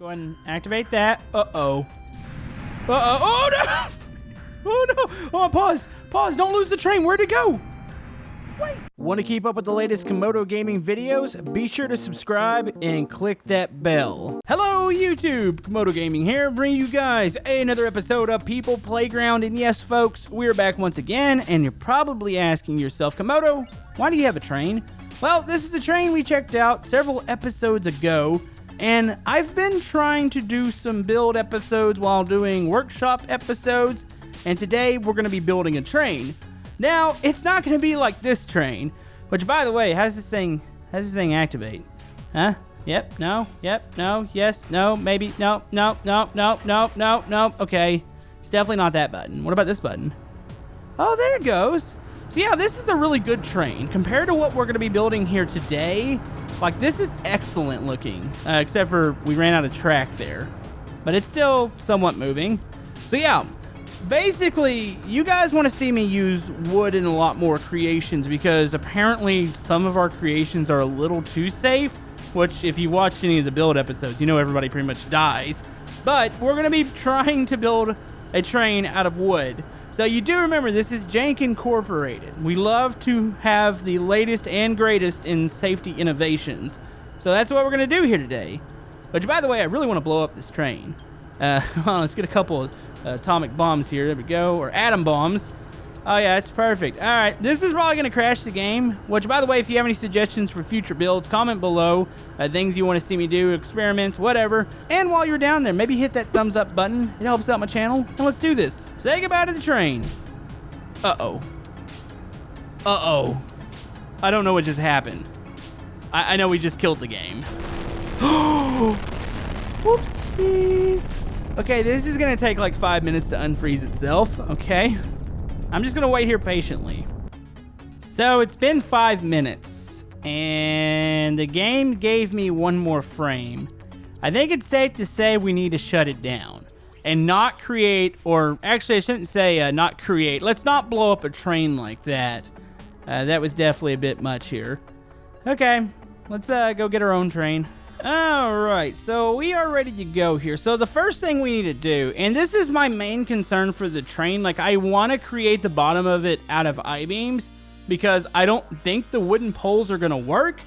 Go ahead and activate that. Uh-oh. Uh-oh. Oh, no! Oh, no! Oh, pause. Pause. Don't lose the train. Where'd it go? Wait. Want to keep up with the latest Camodo Gaming videos? Be sure to subscribe and click that bell. Hello, YouTube. Camodo Gaming here, bringing you guys another episode of People Playground. And yes, folks, we're back once again, and you're probably asking yourself, Camodo, why do you have a train? Well, this is a train we checked out several episodes ago, and I've been trying to do some build episodes while doing workshop episodes, and today we're going to be building a train. Now, it's not going to be like this train, which, by the way, how does this thing activate? Huh? Yep, no, yep, no, yes, no, maybe, no, no, no, no, no, no, no. Okay, it's definitely not that button. What about this button? Oh, there it goes. So yeah, this is a really good train. Compared to what we're going to be building here today, like, this is excellent looking, except for we ran out of track there. But it's still somewhat moving. So yeah. Basically, you guys want to see me use wood in a lot more creations because apparently some of our creations are a little too safe, which if you watched any of the build episodes, you know everybody pretty much dies. But we're going to be trying to build a train out of wood. So you do remember, this is Jank Incorporated. We love to have the latest and greatest in safety innovations. So that's what we're going to do here today. Which, by the way, I really want to blow up this train. Let's get a couple of atomic bombs here. There we go. Or atom bombs. Oh yeah, it's perfect. All right, this is probably going to crash the game, which, by the way, if you have any suggestions for future builds, comment below. Things you want to see me do, experiments, whatever. And while you're down there, maybe hit that thumbs up button. It helps out my channel. And let's do this. Say goodbye to the train. Uh-oh. Uh-oh. I don't know what just happened. I know we just killed the game. Whoopsies. Okay, this is going to take like 5 minutes to unfreeze itself, okay? I'm just going to wait here patiently. So it's been 5 minutes, and the game gave me one more frame. I think it's safe to say we need to shut it down and not create, or actually I shouldn't say not create. Let's not blow up a train like that. That was definitely a bit much here. Okay, let's go get our own train. Alright, so we are ready to go here. So the first thing we need to do, and this is my main concern for the train, like I want to create the bottom of it out of I-beams because I don't think the wooden poles are going to work,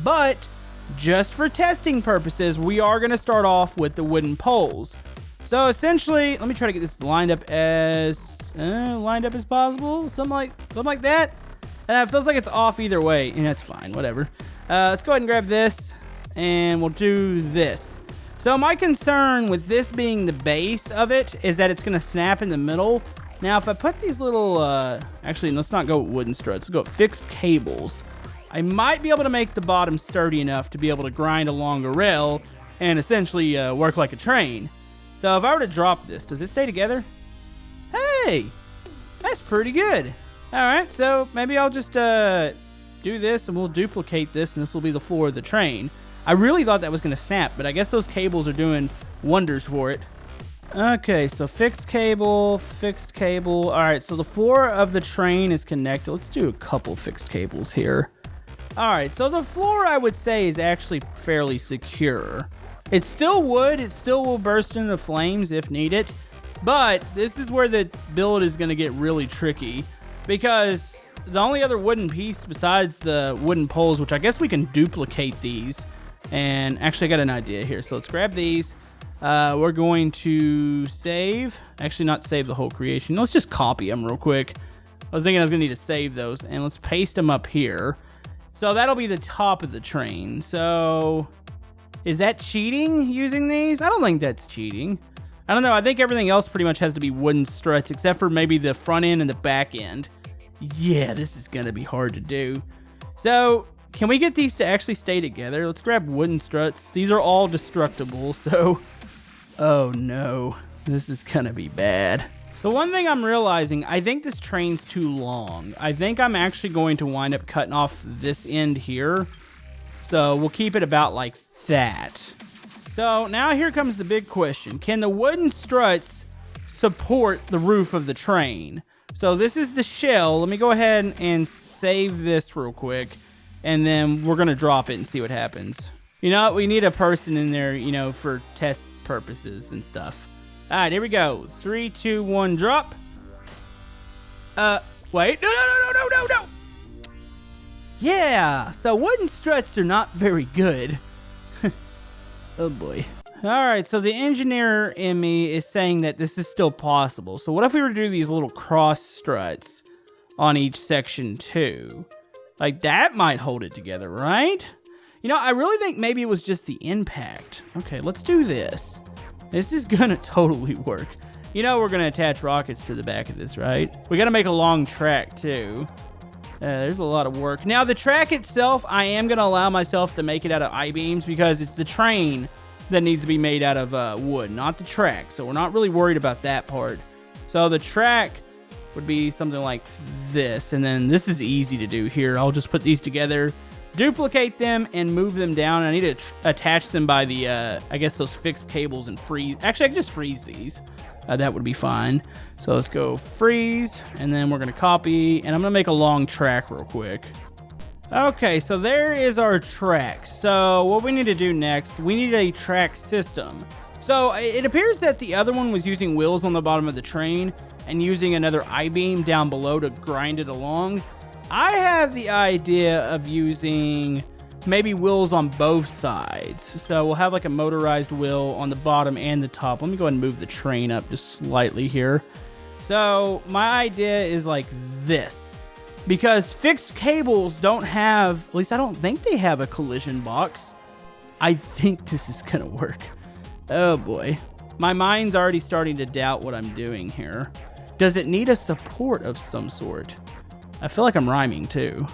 but just for testing purposes, we are going to start off with the wooden poles. So essentially, let me try to get this lined up as possible, something like that. It feels like it's off either way, and that's fine, whatever. Let's go ahead and grab this. And we'll do this. So my concern with this being the base of it is that it's going to snap in the middle. Now, if I put these little, actually, let's not go with wooden struts. Let's go with fixed cables. I might be able to make the bottom sturdy enough to be able to grind along a rail and essentially work like a train. So if I were to drop this, does it stay together? Hey, that's pretty good. All right, so maybe I'll just do this and we'll duplicate this and this will be the floor of the train. I really thought that was going to snap, but I guess those cables are doing wonders for it. Okay, so fixed cable. All right, so the floor of the train is connected. Let's do a couple fixed cables here. All right, so the floor, I would say, is actually fairly secure. It's still wood. It still will burst into flames if needed, but this is where the build is going to get really tricky because the only other wooden piece besides the wooden poles, which I guess we can duplicate these. And actually, I got an idea here. So let's grab these. We're going to save. Actually, not save the whole creation. Let's just copy them real quick. I was thinking I was going to need to save those. And let's paste them up here. So that'll be the top of the train. So is that cheating using these? I don't think that's cheating. I don't know. I think everything else pretty much has to be wooden struts except for maybe the front end and the back end. Yeah, this is going to be hard to do. So can we get these to actually stay together? Let's grab wooden struts. These are all destructible, so oh no, this is gonna be bad. So one thing I'm realizing, I think this train's too long. I think I'm actually going to wind up cutting off this end here. So we'll keep it about like that. So now here comes the big question. Can the wooden struts support the roof of the train? So this is the shell. Let me go ahead and save this real quick. And then we're going to drop it and see what happens. You know what? We need a person in there, you know, for test purposes and stuff. All right, here we go. 3, 2, 1, drop. Wait. No. Yeah, so wooden struts are not very good. Oh, boy. All right, so the engineer in me is saying that this is still possible. So what if we were to do these little cross struts on each section too? Like, that might hold it together, right? You know, I really think maybe it was just the impact. Okay, let's do this. This is gonna totally work. You know we're gonna attach rockets to the back of this, right? We gotta make a long track too. There's a lot of work. Now, the track itself, I am gonna allow myself to make it out of I-beams because it's the train that needs to be made out of wood, not the track. So we're not really worried about that part. So the track would be something like this. And then this is easy to do here. I'll just put these together, duplicate them, and move them down. I need to attach them by the, I guess those fixed cables and freeze. Actually, I can just freeze these. That would be fine. So let's go freeze, and then we're gonna copy, and I'm gonna make a long track real quick. Okay, so there is our track. So what we need to do next, we need a track system. So it appears that the other one was using wheels on the bottom of the train and using another I-beam down below to grind it along. I have the idea of using maybe wheels on both sides. So we'll have like a motorized wheel on the bottom and the top. Let me go ahead and move the train up just slightly here. So my idea is like this. Because fixed cables don't have, at least I don't think they have a collision box. I think this is gonna work. Oh boy. My mind's already starting to doubt what I'm doing here. Does it need a support of some sort? I feel like I'm rhyming too.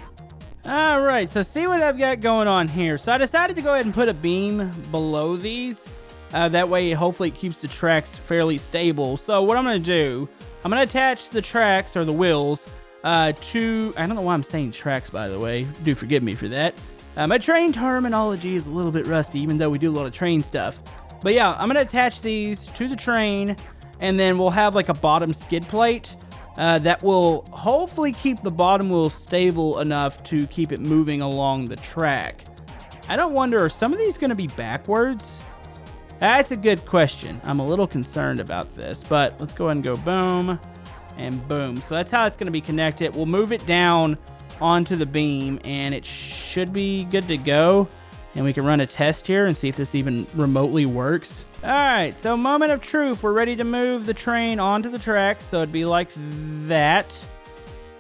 All right, so see what I've got going on here. So I decided to go ahead and put a beam below these. That way, hopefully it keeps the tracks fairly stable. So what I'm gonna do, I'm gonna attach the tracks or the wheels to, I don't know why I'm saying tracks, by the way. Do forgive me for that. My train terminology is a little bit rusty, even though we do a lot of train stuff. But yeah, I'm gonna attach these to the train, and then we'll have like a bottom skid plate that will hopefully keep the bottom wheel stable enough to keep it moving along the track. I don't wonder, are some of these gonna be backwards? That's a good question. I'm a little concerned about this, but let's go ahead and go boom and boom. So that's how it's going to be connected. We'll move it down onto the beam, and it should be good to go. And we can run a test here and see if this even remotely works. All right, so moment of truth. We're ready to move the train onto the track, so it'd be like that.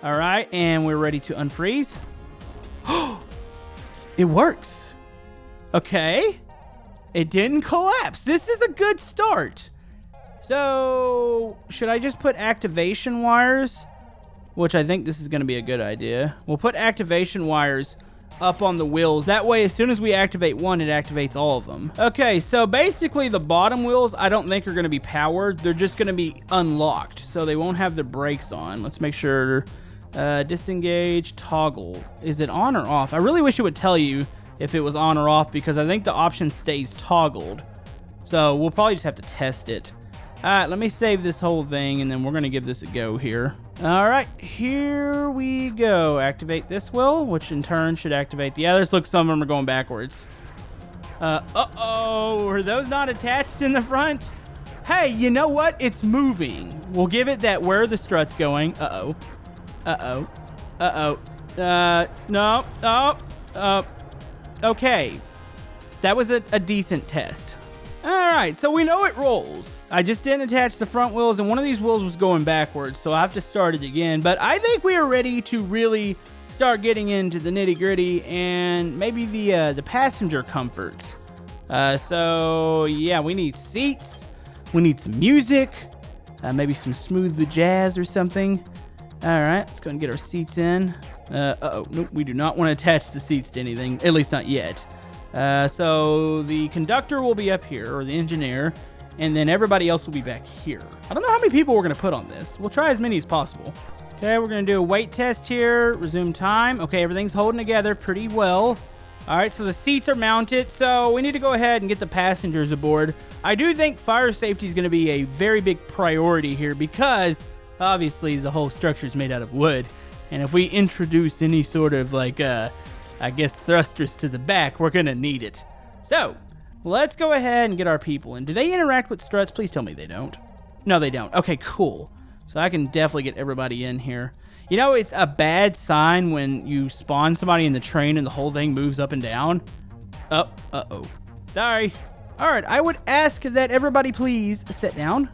All right, and we're ready to unfreeze. It works. Okay. It didn't collapse. This is a good start. So, should I just put activation wires? Which I think this is going to be a good idea. We'll put activation wires up on the wheels. That way, as soon as we activate one, it activates all of them. Okay, so basically the bottom wheels, I don't think are going to be powered. They're just going to be unlocked, so they won't have the brakes on. Let's make sure. Disengage, toggle. Is it on or off? I really wish it would tell you if it was on or off, because I think the option stays toggled. So we'll probably just have to test it. Alright, let me save this whole thing, and then we're going to give this a go here. Alright, here we go. Activate this wheel, which in turn should activate the others. Look, some of them are going backwards. Uh-oh, were those not attached in the front? Hey, you know what? It's moving. We'll give it that where the strut's going. Uh-oh. Uh-oh. Uh-oh. No. Oh. Okay. That was a decent test. Alright, so we know it rolls. I just didn't attach the front wheels, and one of these wheels was going backwards, so I have to start it again. But I think we are ready to really start getting into the nitty-gritty and maybe the passenger comforts. So, yeah, we need seats. We need some music. Maybe some smooth jazz or something. Alright, let's go and get our seats in. Uh-oh, nope, we do not want to attach the seats to anything, at least not yet. So the conductor will be up here, or the engineer, and then everybody else will be back here. I don't know how many people we're going to put on this. We'll try as many as possible. Okay, we're going to do a weight test here, resume time. Okay, everything's holding together pretty well. All right, so the seats are mounted, so we need to go ahead and get the passengers aboard. I do think fire safety is going to be a very big priority here because obviously the whole structure is made out of wood. And if we introduce any sort of like, I guess thrusters to the back, we're going to need it. So, let's go ahead and get our people in. Do they interact with struts? Please tell me they don't. No, they don't. Okay, cool. So I can definitely get everybody in here. You know, it's a bad sign when you spawn somebody in the train and the whole thing moves up and down. Oh, uh-oh. Sorry. All right, I would ask that everybody please sit down.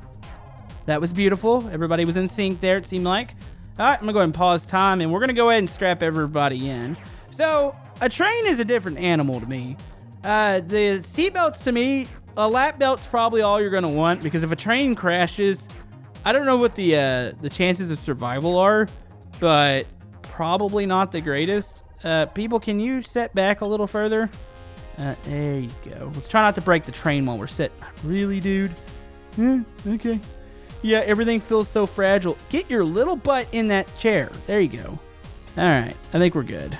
That was beautiful. Everybody was in sync there, it seemed like. All right, I'm gonna go ahead and pause time, and we're gonna go ahead and strap everybody in. So, a train is a different animal to me. The seatbelts to me, a lap belt's probably all you're gonna want, because if a train crashes, I don't know what the chances of survival are, but probably not the greatest. People, can you set back a little further? There you go. Let's try not to break the train while we're sitting. Really, dude? Okay. Yeah, everything feels so fragile. Get your little butt in that chair. There you go. All right, I think we're good.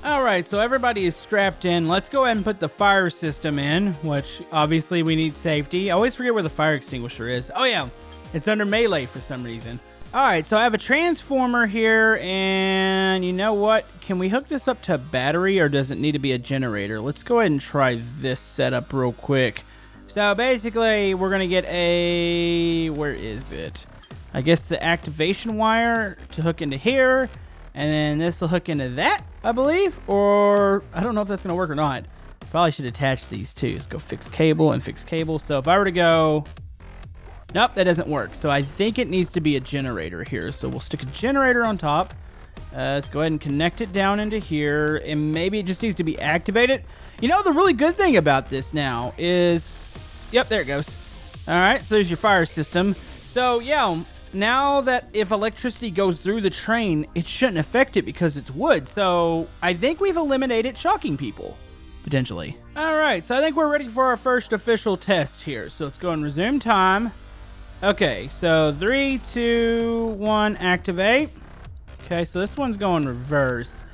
All right, so everybody is strapped in. Let's go ahead and put the fire system in, which obviously we need safety. I always forget where the fire extinguisher is. Oh yeah, it's under melee for some reason. All right, so I have a transformer here, and you know what? Can we hook this up to a battery, or does it need to be a generator? Let's go ahead and try this setup real quick. So basically, we're gonna get a, where is it? I guess the activation wire to hook into here, and then this will hook into that, I believe, or I don't know if that's gonna work or not. Probably should attach these two. Let's go fix cable and fix cable. So if I were to go, nope, that doesn't work. So I think it needs to be a generator here. So we'll stick a generator on top. Let's go ahead and connect it down into here, and maybe it just needs to be activated. You know, the really good thing about this now is, yep, there it goes. All right, so there's your fire system. So yeah, now that if electricity goes through the train, it shouldn't affect it because it's wood. So I think we've eliminated shocking people, potentially. All right, so I think we're ready for our first official test here. So let's go and resume time. Okay, so 3, 2, 1, activate. Okay, so this one's going reverse.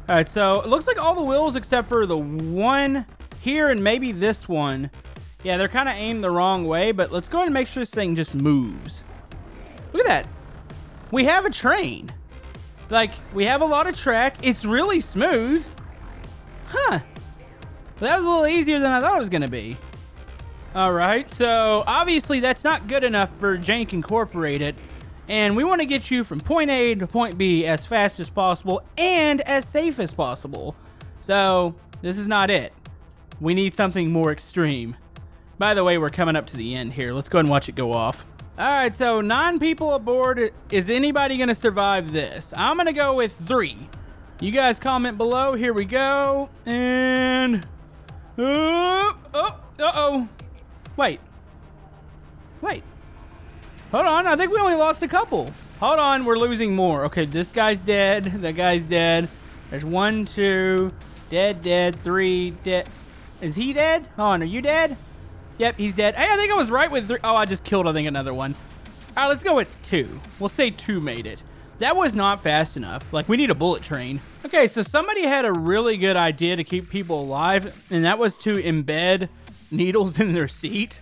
All right, so it looks like all the wheels except for the one here and maybe this one. Yeah, they're kind of aimed the wrong way, but let's go ahead and make sure this thing just moves. Look at that. We have a train. Like, we have a lot of track. It's really smooth. Huh. Well, that was a little easier than I thought it was going to be. All right, so obviously that's not good enough for Jank Incorporated. And we want to get you from point A to point B as fast as possible and as safe as possible. So this is not it. We need something more extreme. By the way, we're coming up to the end here. Let's go ahead and watch it go off. All right, so 9 people aboard. Is anybody going to survive this? I'm going to go with 3. You guys comment below. Here we go. And... uh-oh. Wait. Hold on, I think we only lost a couple. Hold on, we're losing more. Okay, this guy's dead. That guy's dead. There's 1, 2. Dead. 3. Dead. Is he dead? Hold on, are you dead? Yep, he's dead. Hey, I think I was right with 3. Oh, I just killed, I think, another one. All right, let's go with 2. We'll say 2 made it. That was not fast enough. Like, we need a bullet train. Okay, so somebody had a really good idea to keep people alive, and that was to embed needles in their seat.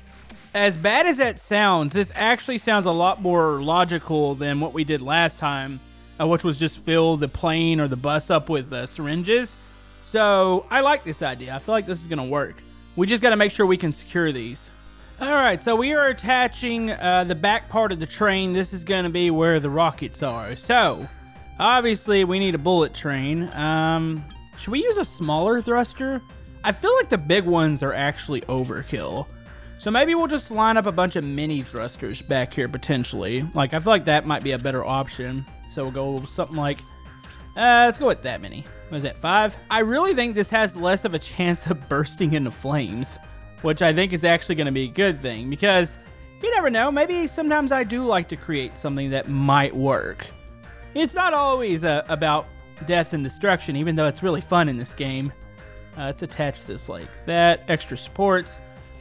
As bad as that sounds, this actually sounds a lot more logical than what we did last time, which was just fill the plane or the bus up with syringes. So I like this idea. I feel like this is going to work. We just got to make sure we can secure these. All right, so we are attaching the back part of the train. This is going to be where the rockets are. So obviously we need a bullet train. Should we use a smaller thruster? I feel like the big ones are actually overkill. So maybe we'll just line up a bunch of mini thrusters back here potentially. Like, I feel like that might be a better option. So we'll go something like, let's go with that many. What is that, 5? I really think this has less of a chance of bursting into flames, which I think is actually going to be a good thing, because you never know. Maybe sometimes I do like to create something that might work. It's not always about death and destruction, even though it's really fun in this game. Let's attach this like that. Extra supports.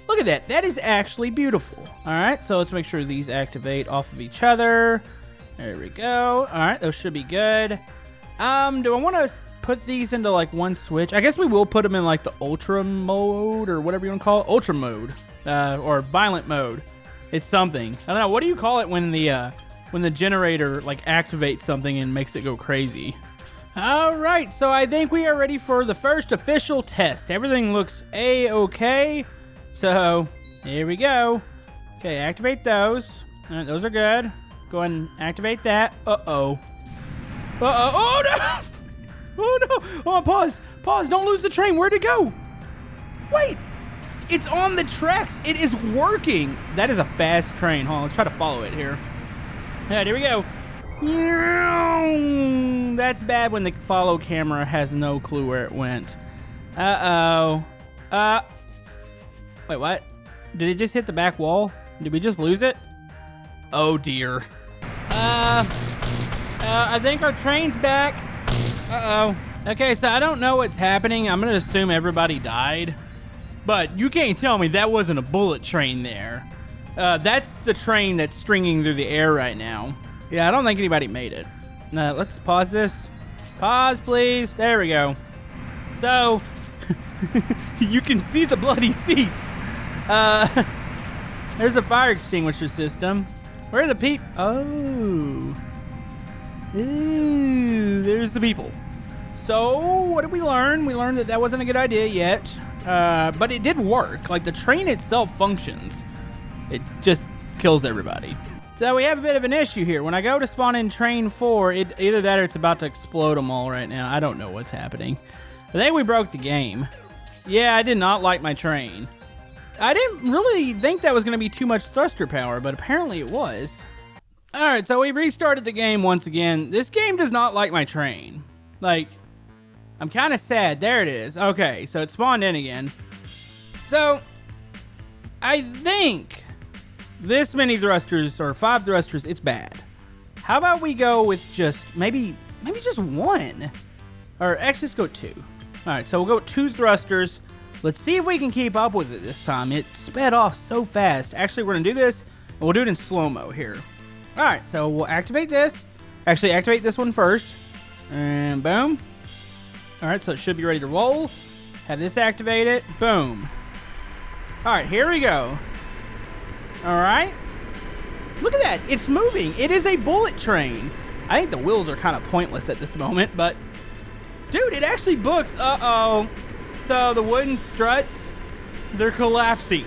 Look at that. That is actually beautiful. All right, so let's make sure these activate off of each other. There we go. All right, those should be good. Do I want to put these into like one switch? I guess we will put them in like the ultra mode or whatever you want to call it. Ultra mode or violent mode. It's something. I don't know. What do you call it when the generator like activates something and makes it go crazy? All right, so I think we are ready for the first official test. Everything looks A-okay. So, here we go. Okay, activate those. All right, those are good. Go ahead and activate that. Uh-oh. Uh-oh. Oh, no! Oh, no! Oh, pause. Pause. Don't lose the train. Where'd it go? Wait. It's on the tracks. It is working. That is a fast train. Hold on. Let's try to follow it here. All right, here we go. That's bad when the follow camera has no clue where it went. Uh-oh. Wait, what? Did it just hit the back wall? Did we just lose it? Oh, dear. I think our train's back. Uh-oh. Okay, so I don't know what's happening. I'm gonna assume everybody died. But you can't tell me that wasn't a bullet train there. That's the train that's stringing through the air right now. Yeah, I don't think anybody made it. Let's pause this. Pause, please. There we go. So, you can see the bloody seats. There's a fire extinguisher system. Where are the people? Oh. Ooh, there's the people. So, what did we learn? We learned that that wasn't a good idea yet. But it did work. Like, the train itself functions. It just kills everybody. So we have a bit of an issue here. When I go to spawn in train 4, either that or it's about to explode them all right now. I don't know what's happening. I think we broke the game. Yeah, I did not like my train. I didn't really think that was going to be too much thruster power, but apparently it was. Alright, so we've restarted the game once again. This game does not like my train. Like, I'm kind of sad. There it is. Okay, so it spawned in again. So, I think this many thrusters, or 5 thrusters, it's bad. How about we go with just, maybe just 1? Or actually, let's go 2. Alright, so we'll go 2 thrusters. Let's see if we can keep up with it this time. It sped off so fast. Actually, we're going to do this, and we'll do it in slow-mo here. Alright, so we'll activate this. Actually, activate this one first. And boom. Alright, so it should be ready to roll. Have this activated. Boom. Alright, here we go. Alright. Look at that. It's moving. It is a bullet train. I think the wheels are kind of pointless at this moment, but dude, it actually books. Uh-oh. So the wooden struts, they're collapsing.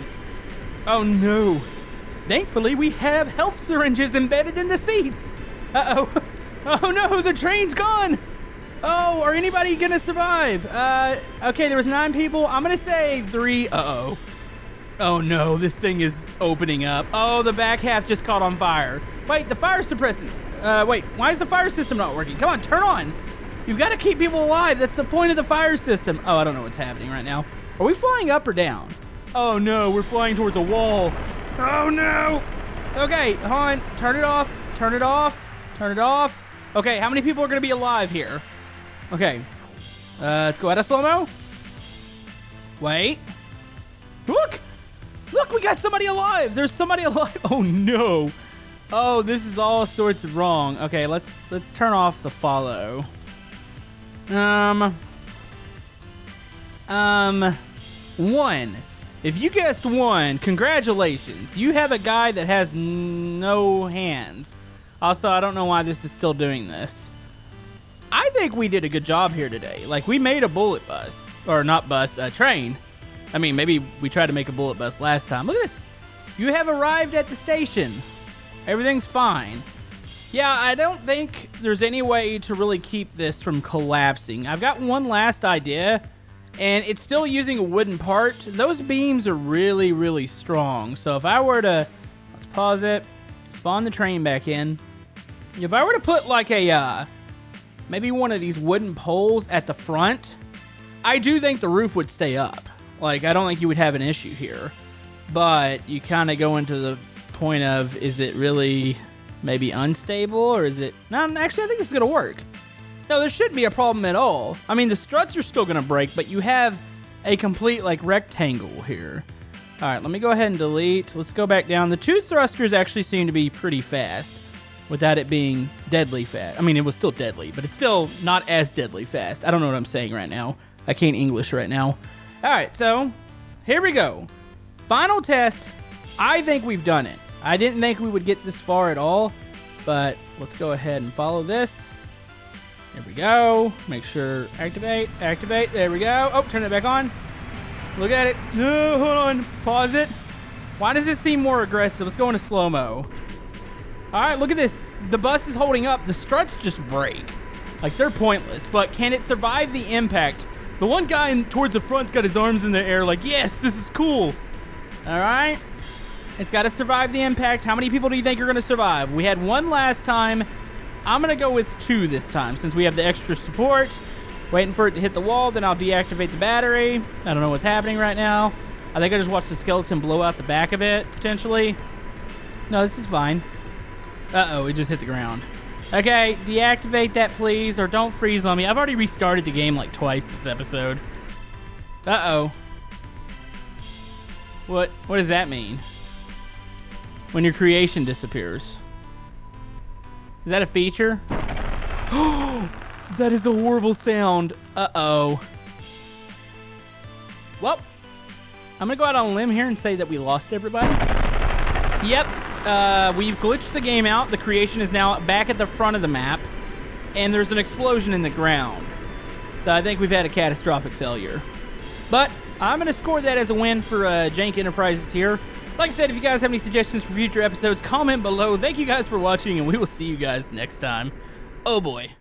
Oh no. Thankfully, we have health syringes embedded in the seats. Uh-oh. Oh no, the train's gone. Oh, are anybody gonna survive? Okay, there was 9 people. I'm gonna say 3. Uh-oh. Oh no, this thing is opening up. Oh, the back half just caught on fire. Wait, the fire suppressant. Wait, why is the fire system not working? Come on, turn on. You've got to keep people alive. That's the point of the fire system. Oh, I don't know what's happening right now. Are we flying up or down? Oh no, we're flying towards a wall. Oh no. Okay, hold on. Turn it off. Turn it off. Turn it off. Okay, how many people are going to be alive here? Okay. Let's go out of slow-mo. Wait. Look. Look, we got somebody alive. There's somebody alive. Oh no. Oh, this is all sorts of wrong. Okay, let's turn off the follow. 1. If you guessed 1, congratulations. You have a guy that has no hands. Also, I don't know why this is still doing this. I think we did a good job here today. Like, we made a bullet bus. Or not bus, a train. I mean, maybe we tried to make a bullet bus last time. Look at this. You have arrived at the station. Everything's fine. Yeah, I don't think there's any way to really keep this from collapsing. I've got one last idea, and it's still using a wooden part. Those beams are really, really strong. So if I were to, let's pause it, spawn the train back in. If I were to put like a, maybe one of these wooden poles at the front, I do think the roof would stay up. Like, I don't think you would have an issue here. But you kind of go into the point of, is it really maybe unstable, or is it... No, actually, I think this is going to work. No, there shouldn't be a problem at all. I mean, the struts are still going to break, but you have a complete, like, rectangle here. All right, let me go ahead and delete. Let's go back down. The 2 thrusters actually seem to be pretty fast without it being deadly fast. I mean, it was still deadly, but it's still not as deadly fast. I don't know what I'm saying right now. I can't English right now. All right, so here we go. Final test. I think we've done it. I didn't think we would get this far at all, but let's go ahead and follow this. Here we go. Make sure, activate. There we go. Oh, turn it back on. Look at it. No, hold on. Pause it. Why does it seem more aggressive? Let's go into slow-mo. All right, look at this. The bus is holding up. The struts just break. Like, they're pointless. But can it survive the impact? The one guy towards the front's got his arms in the air like, yes, this is cool. All right. It's got to survive the impact. How many people do you think are going to survive? We had one last time. I'm going to go with 2 this time since we have the extra support. Waiting for it to hit the wall, then I'll deactivate the battery. I don't know what's happening right now. I think I just watched the skeleton blow out the back of it, potentially. No, this is fine. Uh-oh, it just hit the ground. Okay, deactivate that, please, or don't freeze on me. I've already restarted the game like twice this episode. Uh-oh. What does that mean? When your creation disappears. Is that a feature? That is a horrible sound. Uh-oh. Well, I'm gonna go out on a limb here and say that we lost everybody. Yep, we've glitched the game out. The creation is now back at the front of the map, and there's an explosion in the ground. So I think we've had a catastrophic failure. But I'm gonna score that as a win for Jank Enterprises here. Like I said, if you guys have any suggestions for future episodes, comment below. Thank you guys for watching, and we will see you guys next time. Oh boy.